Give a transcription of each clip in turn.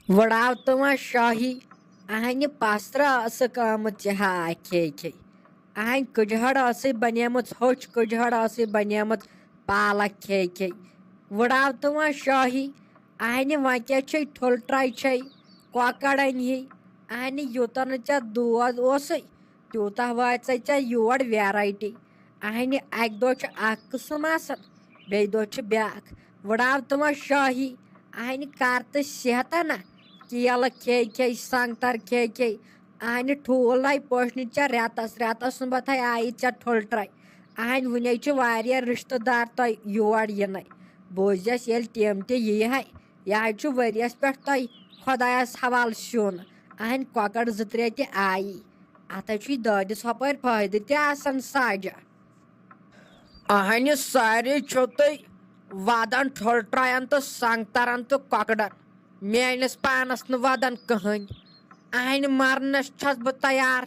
وڑاو تما شاہی اہنہِ پسترٕ ٲسٕکھ آمٕژ یہِ ہاکھ کھے کھے اہنہِ کٕجہر ٲسٕے بنیمٕژ ہوٚچھ کٕجہر ٲسٕے بنیمٕژ پالک کھے کھے وڑاو تما شاہی اہنہِ وۄنۍ کیٛاہ چھے ٹھُل ٹرٛاے چھے کۄکر اَنہی اہنہِ یوٗتاہ نہٕ ژےٚ دود اوسُے تیوٗتاہ واتہِ ژےٚ یور ویرایٹی اہنہِ اَکہِ دۄہ چھُ اکھ قٕسٕم آسان بیٚیہِ دۄہ چھُ بیٛاکھ وڑاو تما شاہی اہنہِ کر تہٕ صحتہ نہ کیلہٕ کھے کھے سنگتر کھے کھے اہنہِ ٹھوٗل آیہِ پوشنہِ ژےٚ رٮ۪تس سُمبتھے آیی ژےٚ ٹھُل ٹرٛاے اہنہِ وُنے چھِ واریاہ رِشتہٕ دار تۄہہِ یور یِنَے بوٗزٮ۪س ییٚلہِ تِم تہِ ییٖہَے یہِ حظ چھُ ؤریَس پٮ۪ٹھ تۄہہِ خۄدایَس حوالہٕ سیُن اہنہِ کۄکر 2-3 تہِ آیی اَتھ حظ چھُے دٲدِس ہۄپٲرۍ فٲیدٕ تہِ آسان ساجا اہنہِ سارے چھُو تُہۍ وَدان ٹھُل ٹرٛاین تہٕ سنگترن تہٕ کۄکرن میٲنِس پانس نہٕ وَدان کٕہٕنۍ اہنہِ مرنس چھس بہٕ تیار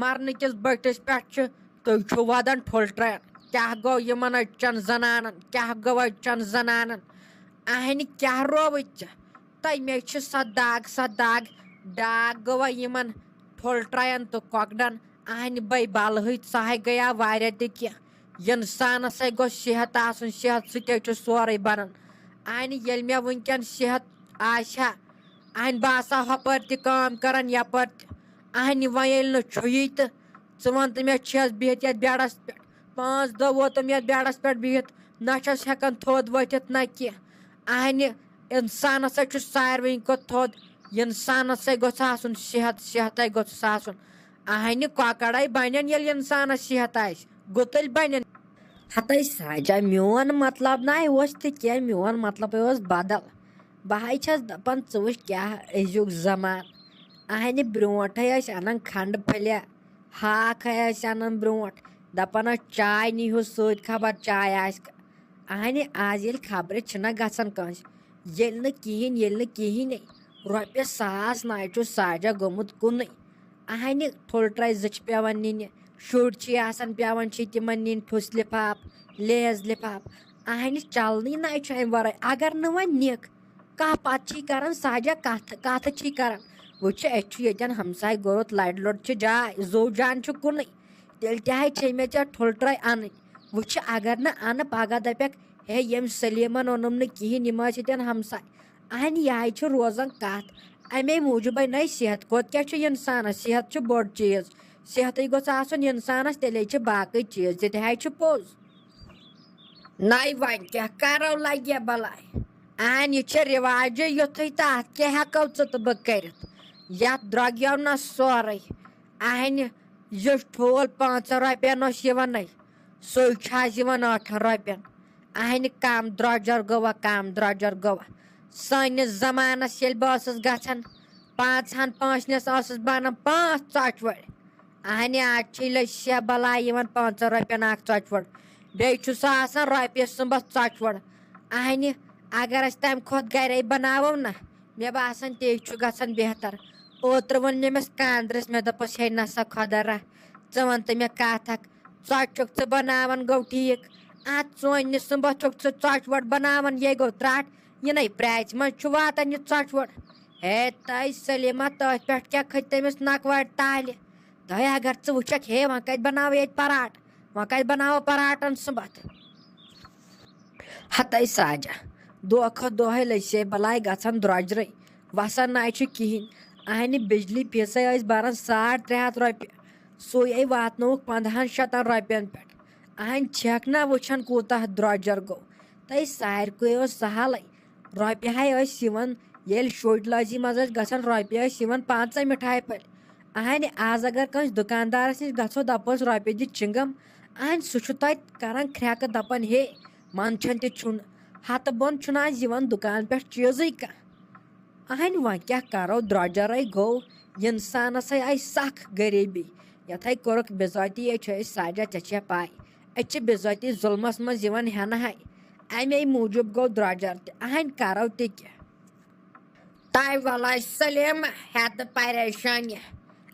مرنہٕ کِس بٔٹھِس پٮ۪ٹھ چھِ تُہۍ چھِو وَدان ٹھُل ٹرٛاین کیٛاہ گوٚو یِمن أچھن زنانن کیٛاہ گوٚو أچھن زنانن اہنہِ کیٛاہ رووُے ژےٚ تۄہہِ مےٚ چھِ سۄ داگ ڈاگ گوٚوا یِمن ٹھُل ٹرٛاین تہٕ کۄکرن اہنہِ بے بالہٕے سۄ ہے گٔیا واریاہ تہِ کینٛہہ اِنسانس ہے گوٚژھ صحت آسُن صحت سۭتۍ چھُ سورُے بنان اہنہِ ییٚلہِ مےٚ وٕنکٮ۪ن صحت آسہِ ہا اہنہِ بہٕ آسہٕ ہا ہۄپٲرۍ تہِ کٲم کران یپٲرۍ تہِ اہنہِ وۄنۍ ییٚلہِ نہٕ چھُیی تہٕ ژٕ وَن تہٕ مےٚ چھَس بِہِتھ یَتھ بیڈس پٮ۪ٹھ 5 دۄہ ووتُم یَتھ بیڈس پٮ۪ٹھ بِہِتھ نہ چھس ہٮ۪کان تھوٚد ؤتھِتھ نہ کینٛہہ اہنہِ اِنسانس ہے چھُ ساروٕے کھۄتہٕ تھوٚد اِنسانس ہے گوٚژھ آسُن صحت ہے گوٚژھُس آسُن اہنہِ کۄکرے بنن ییٚلہِ اِنسانس صحت آسہِ گُتٕلۍ بنن ہتَے ساجا میون مطلب نہ اوس تہِ کینٛہہ میون مطلب اوس بدل بہٕ حظ چھس دپان ژٕ وٕچھ کیٛاہ أزیُک زمانہٕ اہنہِ برونٛٹھے ٲسۍ انان کھنڈٕ پھٔلیا ہاکھے ٲسۍ انان برونٛٹھ دپان ٲسۍ چاے نیٖہِو سۭتۍ خبر چاے آسہِ اہنہِ آز ییٚلہِ خبرِ چھِنہ گژھان کٲنٛسہِ ییٚلہِ نہٕ کِہیٖنۍ رۄپیہِ 1000 نہ چھُ ساجا گوٚمُت کُنُے اہنہِ ٹھُل ٹرٛاے 2 چھِ پیٚوان نِنہِ شُرۍ چھِ آسان پیٚوان چھِ تِمن نِنۍ ٹھُس لِفاف لیز لِفاف اہنہِ چلنٕے نہ چھُ امہِ ورٲے اگر نہٕ وۄنۍ نِکھ کانٛہہ پتہٕ چھی کران ساجا کتھٕ چھی کران وٕچھ أسۍ چھُ ییٚتٮ۪ن ہمساے گوٚرُت لرِ لوٚٹ چھِ جاے زوٗ جان چھُ کُنُے تیٚلہِ تہِ حظ چھے مےٚ ژےٚ ٹھُل ٹرٛاے انٕنۍ وٕچھِ اگر نہٕ انہٕ پگہہ دپکھ ہے ییٚمۍ سلیٖمن اوٚنُم نہٕ کِہیٖنۍ یِم ٲسۍ ییٚتٮ۪ن ہمساے اہنہِ یہِ حظ چھِ روزان کتھ امے موٗجوٗبے نے صحت کھۄتہٕ کیٛاہ چھُ انسانس صحت چھُ بوٚڑ چیٖز صحتٕے گوٚژھ آسُن انسانس تیٚلے چھِ باقٕے چیٖز تہِ تہِ حظ چھُ پوٚز نَے وۄنۍ کیٛاہ کرو لگہِ بلاے اہن یہِ چھِ رِواجے یُتھُے تہٕ اتھ کیٛاہ ہٮ۪کو ژٕ تہٕ بہٕ کٔرِتھ یتھ درٛوگیو نہ سورُے اہنہِ یُس ٹھوٗل 5 رۄپین اوس یِوانٕے سُے چھُ آز یِوان 8 رۄپین اہنہِ کم درٛوجر گوٚوا سٲنِس زمانس ییٚلہِ بہٕ ٲسٕس گژھان 5 پٲنٛسنِس ٲسٕس بنان 5 ژۄچوٲڑۍ اہنہِ آز چھِ لٔسیا بلاے یِوان 5 رۄپین اکھ ژۄچوٲڑ بیٚیہِ چھُ سُہ آسان رۄپیہِ سُمبتھ ژۄچوٲڑ اہنہِ اگر أسۍ تمہِ کھۄتہٕ گرے بناوو نہ مےٚ باسان تے چھُ گژھان بہتر اوترٕ ووٚن مےٚ أمِس کاندرِس مےٚ دوٚپُس ہے نسا خۄدا را ژٕ وَن تہٕ مےٚ کتھ اکھ ژۄچہِ چھُکھ ژٕ بناوان گوٚو ٹھیٖک اتھ ژونہِ سُمبتھ چھُکھ ژٕ ژۄچوٲڑ بناوان یے گوٚو ترٛٹھ یِنَے پرٛاژِ منٛز چھُ واتان یہِ ژۄچوٲڑ ہے تۄہہِ سلیٖما تٔتھۍ پٮ۪ٹھ کیٛاہ کھٔتۍ تٔمِس نکوارِ تالہِ تۄہہِ اگر ژٕ وٕچھکھ ہے وۄنۍ کتہِ بناوو ییٚتہِ پراٹ وۄنۍ کتہِ بناوو پراٹن سُمبتھ ہتَے ساجا دۄہ کھۄتہٕ دۄہے لٔسے بلاے گژھان درٛوجرٕے وسان نہ چھُ کِہیٖنۍ اہنہِ بجلی فیٖسے ٲسۍ بران 300 رۄپیہِ سُے واتنووُکھ 1500 رۄپین پٮ۪ٹھ اہنہِ چھکھ نہ وٕچھان کوٗتاہ درٛوجر گوٚو تہٕ ساروٕے اوس سہلٕے رۄپیہِ ہاے ٲسۍ یِوان ییٚلہِ شُرۍ لٲزی منٛز ٲسۍ گژھان رۄپیہِ ٲسۍ یِوان 5 مِٹھایہِ پھٔلۍ اہنہِ آز اگر کٲنٛسہِ دُکاندارس نِش گژھو دپوس رۄپیہِ دِ چِنگم اہنہِ سُہ چھُ توتہِ کران کھرٛٮ۪کہٕ دپان ہے منٛدچھان تہِ چھُنہٕ ہتہٕ بۄن چھُنہٕ آز یِوان دُکان پٮ۪ٹھ چیٖزٕے کانٛہہ اہنہِ وۄنۍ کیٛاہ کرو درٛوجرے گوٚو انسانسے آیہِ سخ غریٖبی یتھے کوٚرُکھ بِزٲتی چھُ أسۍ ساجا ژےٚ چھےٚ پاے أسۍ چھِ بِزٲتی ظُلمس منٛز یِوان ہٮ۪نہٕ ہاے امے موٗجوٗب گوٚو درٛوجر تہِ اہنہِ کرو تہِ کیٛاہ تۄہہِ ولاے سلیٖما ہٮ۪تہٕ پریشٲنی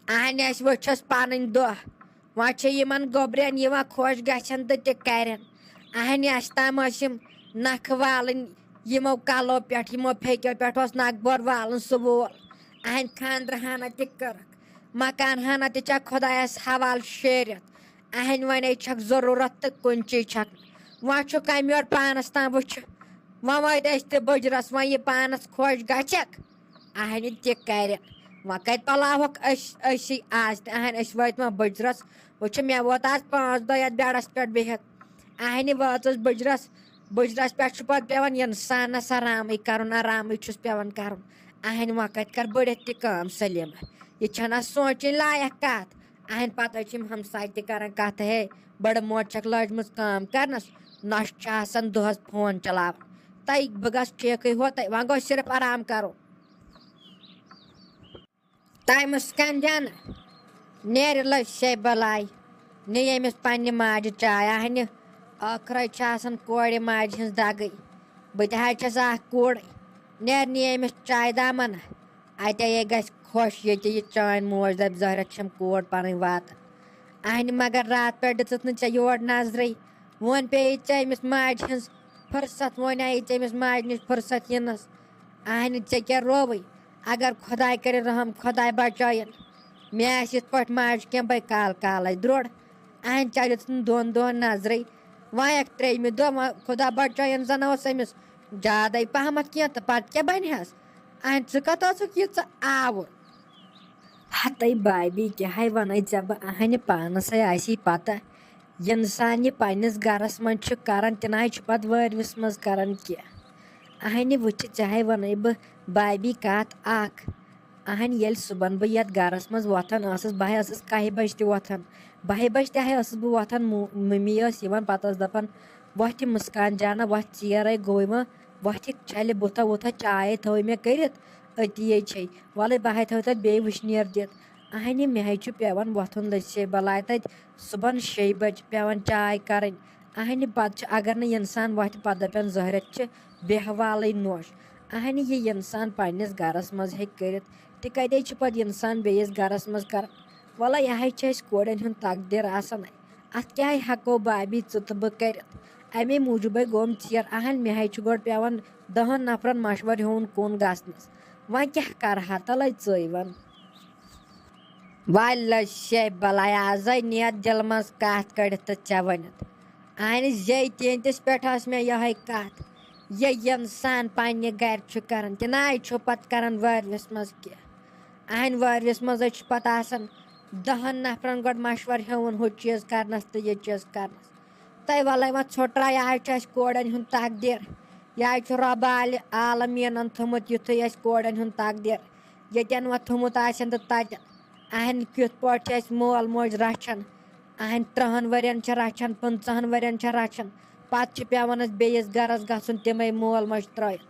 اہنہِ اَسہِ وٕچھس پنٕنۍ دۄہ وۄنۍ چھِ یِمن گوٚبرٮ۪ن یِوان خۄش گژھن تہٕ تہِ کرن اہنہِ اَسہِ تام ٲسۍ یِم نکھٕ والٕنۍ یمو کلو پٮ۪ٹھ یمو پھیکیو پٮ۪ٹھ اوس نقبور والُن سُہ وول اہنٛدِ خانٛدرٕ ہنا تہِ کٔرٕکھ مکان ہنا تہِ چھکھ خۄدایَس حوالہٕ شیٖرِتھ اہنٛدِ وَنے چھکھ ضروٗرت تہٕ کُنہِ چی چھکھ وۄنۍ چھُ کَمہِ یورٕ پانَس تام وٕچھِ وۄنۍ وٲتۍ أسۍ تہِ بٕجرَس وۄنۍ یہِ پانَس خۄش گژھٮ۪کھ اہنہِ تہِ کَرِ وۄنۍ کَتہِ پَلاوہوکھ أسی آز تہِ اہنہِ أسۍ وٲتۍ وۄنۍ بٕجرَس وٕچھ مےٚ ووت آز 5 دۄہ یَتھ بیڈَس پٮ۪ٹھ بِہِتھ اہنہِ وٲژٕس بٕجرَس پٮ۪ٹھ چھُ پَتہٕ پٮ۪وان اِنسانَس آرامٕے کَرُن آرامٕے چھُس پٮ۪وان کَرُن اہنہِ وۄنۍ کَتہِ کَرٕ بٔڑِتھ تہِ کٲم سلیٖمہ یہِ چھَنہ سونٛچِنۍ لایق کَتھ اہنہِ پَتہٕ حظ چھِ یِم ہمساے تہِ کَران کَتھ ہے بٔڑٕ موج چھکھ لٲجمٕژ کٲم کَرنَس نۄش چھِ آسان دۄہَس فون چلاوان تۄہہِ بہٕ گژھٕ ٹھیٖکٕے ہوتَے وۄنۍ گوٚو صرف آرام کَرُن تۄہہِ مُسکان جانہ نیرِ لٔج شے بَلاے نہِ ییٚمِس پنٛنہِ ماجہِ چاے اہنہِ ٲخرَے چھِ آسان کورِ ماجہِ ہِنٛز دگٕے بہٕ تہِ حظ چھَس اَکھ کوٗرٕے نیرِ نہِ ییٚمِس چاے دامَنہ اَتے گژھِ خۄش ییٚتہِ یہِ چٲنۍ موج دَپہِ ظٲہرت چھَم کوٗر پَنٕنۍ واتان اہنہِ مگر راتہٕ پٮ۪ٹھ دِژٕتھ نہٕ ژےٚ یور نظرٕے وۄنۍ پیٚیی ژےٚ أمِس ماجہِ ہِنٛز فٕرست وۄنۍ آیی ژےٚ أمِس ماجہِ نِش فٕرست یِنَس اہنہِ ژےٚ کیٛاہ رووٕے اگر خۄداے کٔرِنۍ رحم خۄداے بچٲیِن مےٚ آسہِ یِتھ پٲٹھۍ ماجہِ کینٛہہ بٔے کالے درٛوٚڑ اہنہِ ژےٚ دِژٕتھ نہٕ 2 دۄہَن نظرٕے وۄنۍ اَکھ 3مہِ دۄہ وۄنۍ خۄدا بچٲیِن زَن اوس أمِس زیادَے پہمَتھ کینٛہہ تہٕ پَتہٕ کیٛاہ بَنہِ ہَس اہنہِ ژٕ کَتھ ٲسٕکھ ییٖژاہ آوُر ہَتَے بابی کیٛاہ ہے وَنَے ژےٚ بہٕ اہنہِ پانَسٕے آسی پَتہ اِنسان یہِ پنٛنِس گَرَس منٛز چھُ کَران تہِ نہ حظ چھُ پَتہٕ وٲرۍوِس منٛز کَران کینٛہہ اہنہِ وٕچھِ ژےٚ ہے وَنَے بہٕ بابی کَتھ اَکھ اہنہِ ییٚلہِ صُبحن بہٕ یَتھ گَرَس منٛز وۄتھان ٲسٕس بہٕ ہے ٲسٕس 1 بَجہِ تہِ وۄتھان 2 بَجہِ تہِ ہے ٲسٕس بہٕ وۄتھان مٔمی ٲس یِوان پَتہٕ ٲس دَپان وۄتھِ مُسکان جانا وۄتھ ژیرَے گوٚو وۄنۍ وۄتھِ چھَلہِ بُتھا وُتھا چاے تھٲوٕے مےٚ کٔرِتھ أتی چھے وَلَے بہٕ ہے تھٲو تَتھ بیٚیہِ وٕشنیر دِتھ اہنہِ مےٚ حظ چھُ پٮ۪وان وۄتھُن لٔج سے بَلاے تَتہِ صُبحن 6 بَجہِ پٮ۪وان چاے کَرٕنۍ اہنہِ پَتہٕ چھِ اگر نہٕ اِنسان وۄتھِ پَتہٕ دَپن ظٲہرت چھِ بیٚہوالٕے نوش اہنہِ یہِ اِنسان پنٛنِس گَرَس منٛز ہیٚکہِ کٔرِتھ تہِ کَتے چھِ پَتہٕ اِنسان بیٚیِس گَرَس منٛز کَران وَلَے یہِ حظ چھِ اَسہِ کورٮ۪ن ہُنٛد تقدیٖر آسان اَتھ کیٛاہ ہٮ۪کو بابی ژٕ تہٕ بہٕ کٔرِتھ اَمے موٗجوٗبٕے گوٚم ژیر اہن مےٚ حظ چھُ گۄڈٕ پٮ۪وان 10 نفرَن مشوَر ہیوٚن کُن گژھنَس وۄنۍ کیٛاہ کَرٕہا تَلَے ژٕے وَن وَلہِ لٔج شے بَلاے آزَے نِیَتھ دِلہٕ منٛز کَتھ کٔڑِتھ تہٕ ژےٚ ؤنِتھ اہنہِ زے تینٛتِس پٮ۪ٹھ ٲس مےٚ یِہوٚے کَتھ یہِ اِنسان پنٛنہِ گَرِ چھُ کَران تہِ نہ حظ چھُ پَتہٕ کَران وٲرۍوِس منٛز کینٛہہ اہنہِ وٲرۍوِس منٛز حظ چھُ پَتہٕ آسان 10 نفرَن گۄڈٕ مشوَر ہیوٚن ہُہ چیٖز کَرنَس تہٕ یہِ چیٖز کَرنَس تۄہہِ وَلَے وۄنۍ ژھوٚٹرا یہِ حظ چھُ اَسہِ کورٮ۪ن ہُنٛد تقدیٖر یہِ حظ چھُ رۄبہٕ عالمیٖنَن تھوٚمُت یُتھُے اَسہِ کورٮ۪ن ہُنٛد تقدیٖر ییٚتٮ۪ن وۄنۍ تھوٚمُت آسن تہٕ تَتٮ۪ن اہنہِ کیُتھ پٲٹھۍ چھِ اَسہِ مول موج رَچھان اہنہِ 30 ؤرۍیَن چھِ رَچھان 15 ؤرۍیَن چھِ رَچھان پَتہٕ چھِ پٮ۪وان اَسہِ بیٚیِس گَرَس گژھُن تِمَے مول موج ترٛٲیِتھ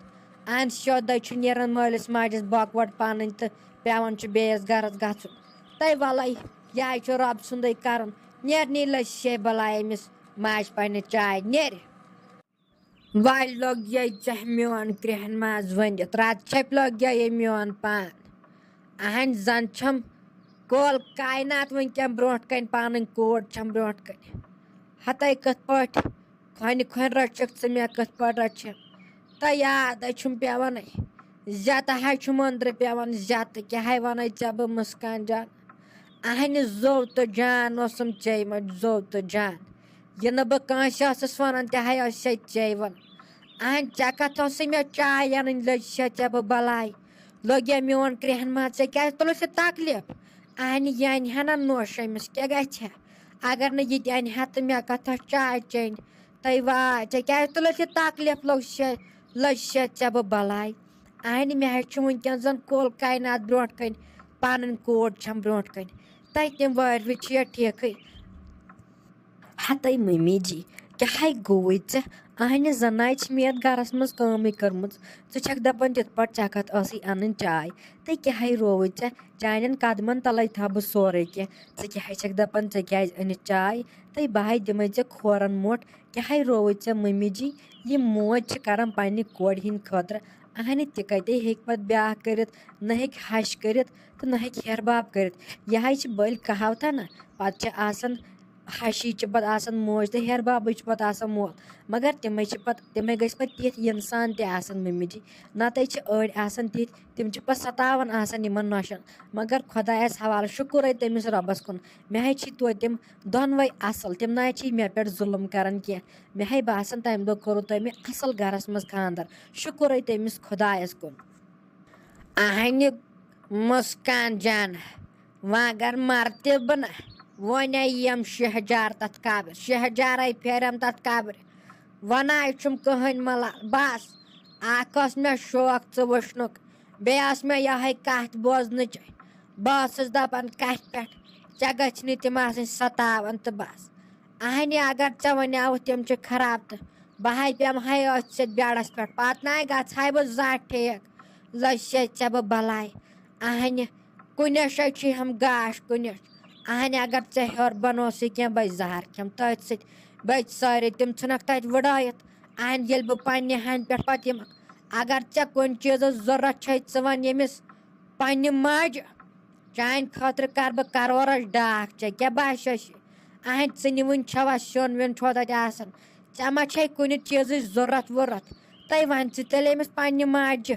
اہنہِ سیوٚدَے چھُ نیران مٲلِس ماجِس بۄکوَٹ پَنٕنۍ تہٕ پٮ۪وان چھُ بیٚیِس گَرَس گژھُن تۄہہِ وَلَے یہِ حظ چھُ رۄب سُنٛدٕے کَرُن نیرنی لٔج شے بَلاے أمِس ماجہِ پنٛنہِ چاے نیرِ وَلہِ لوٚگ یے ژےٚ میون کرٛٮ۪ہن ماز ؤنِتھ رَتہٕ چھَپہِ لوٚگ یے میون پان اہنہِ زَن چھَم کول کاینات وٕنۍکٮ۪ن برٛونٛٹھ کَنۍ پَنٕنۍ کوٗر چھَم برٛونٛٹھ کَنۍ ہَتَے کِتھ پٲٹھۍ کھۄنہِ رٔچھِکھ ژٕ مےٚ کِتھ پٲٹھۍ رٔچھِکھ تہٕ یادَے چھُم پٮ۪وانَے زٮ۪تہٕ حظ چھُم أنٛدرٕ پٮ۪وان زٮ۪تہٕ کیٛاہ ہے وَنَے ژےٚ بہٕ مُسکان جان اہنہِ زوٚو تہٕ جان اوسُم چیٚیمٕتۍ زوٚو تہٕ جان یہِ نہٕ بہٕ کٲنٛسہِ ٲسٕس وَنان تہِ ہے ٲسۍ سے ژے وَنان اہنہِ ژےٚ کَتھ ٲسٕے مےٚ چاے اَنٕنۍ لٔج سے ژےٚ بہٕ بَلاے لوٚگ یا میون کرٛٮ۪ہن ماز ژےٚ کیٛازِ تُلُتھ یہِ تکلیٖف اہنہِ یہِ اَنہِ ہا نہ نوش أمِس کیٛاہ گژھِ ہا اگر نہٕ یہِ تہِ اَنہِ ہا تہٕ مےٚ کَتھ ٲس چاے چیٚنۍ تہٕ واے ژےٚ کیٛازِ تُلُتھ یہِ تکلیٖف لٔج سے ژےٚ بہٕ بَلاے اہنہِ مےٚ حظ چھُ وٕنۍکٮ۪ن زَن کُل کاینات برٛونٛٹھ کَنۍ پَنٕنۍ کوٗر چھَم برٛونٛٹھ کَنۍ تۄہہِ تِم وٲروِ چھِ یا ٹھیٖکٕے ہَتَے مٔمی جی کیٛاہ ہے گوٚوُے ژےٚ اہنہِ زَن حظ چھِ مےٚ یَتھ گَرَس منٛز کٲمٕے کٔرمٕژ ژٕ چھَکھ دَپان تِتھ پٲٹھۍ ژےٚ کَتھ ٲسٕے اَنٕنۍ چاے تہٕ کیٛاہ ہے رووُے ژےٚ چانٮ۪ن قدمَن تَلَے تھاو بہٕ سورُے کینٛہہ ژٕ کیٛاہ ہے چھَکھ دَپان ژےٚ کیٛازِ أنِتھ چاے تہٕ بہٕ ہے دِمَے ژےٚ کھورَن موٚٹھ کیٛاہ ہے رووُے ژےٚ مٔمی جی یہِ موج چھِ کَران پنٛنہِ کورِ ہِنٛدۍ خٲطرٕ اہنہِ تہِ کَتے ہیٚکہِ پَتہٕ بیٛاکھ کٔرِتھ نہ ہیٚکہِ ہَش کٔرِتھ تہٕ نہ ہیٚکہِ ہیٚرباب کٔرِتھ یہِ حظ چھِ بٔلۍ کہاوتہ نہ پَتہٕ چھِ آسان ہشی پتہٕ آسان موج تہٕ ہیٚہر بابٕے چھُ پتہٕ آسان مول مگر تِمے چھِ پتہٕ تِمے گٔژھۍ پتہٕ تِتھۍ اِنسان تہِ آسان مٔمِتۍ نتہٕ چھِ أڑۍ آسان تِتھۍ تِم چھِ پتہٕ ستاوان آسان یِمن نۄشن مگر خۄدایس حوالہٕ شُکُرے تٔمِس رۄبس کُن مےٚ حظ چھِ توتہِ تِم دۄنوَے اصٕل تِم نہ حظ چھِ مےٚ پٮ۪ٹھ ظُلُم کران کینٛہہ مےٚ ہے باسان تمہِ دۄہ کوٚروٕ تۄہہِ مےٚ اصٕل گرس منٛز خانٛدر شُکُرے تٔمِس خۄدایس کُن اہنہِ مسکان جان وۄنۍ اگر مرتہِ بہٕ نہ وۄنۍ یِم شہجار تتھ قبرِ شہجارے پھیرم تتھ قبرِ وناے چھُم کٕہٕنۍ ملال بس اکھ اوس مےٚ شوق ژٕ وٕچھنُک بیٚیہِ ٲس مےٚ یِہے کتھ بوزنٕچ بہٕ ٲسٕس دپان کتھِ پٮ۪ٹھ ژےٚ گژھِ نہٕ تِم آسٕنۍ ستاوان تہٕ بس اہنہِ اگر ژےٚ ونیٛاوُتھ تِم چھِ خراب تہٕ بہٕ ہاے بیٚہمہٕ ہاے أتھۍ سۭتۍ بیڈس پٮ۪ٹھ پتہٕ ناے گژھہاے بہٕ زانٛہہ ٹھیٖک لٔسے ژےٚ بہٕ بلاے اہنہِ کُنِش چھِ ہم گاش کُنِش اہنہِ اگر ژےٚ ہیوٚر بنوسٕے کینٛہہ بٔے زہر کھٮ۪م تٔتھۍ سۭتۍ بٔتھۍ سٲری تِم ژھٕنکھ تتہِ وٕڑٲیِتھ اہنہِ ییٚلہِ بہٕ پننہِ ہنہِ پٮ۪ٹھ پتہٕ یِمکھ اگر ژےٚ کُنہِ چیٖزٕچ ضوٚرتھ چھے ژٕ ون ییٚمِس پننہِ ماجہِ چانہِ خٲطرٕ کر بہٕ کرورس ڈاکھ ژےٚ کیٛاہ باسیٚسی اہنہِ ژٕ نہِ وٕنہِ چھوا سیُن ویُن چھوا تتہِ آسان ژےٚ ما چھے کُنہِ چیٖزٕچ ضوٚرتھ وُرتھ تہٕ وَن ژٕ تیٚلہِ أمِس پننہِ ماجہِ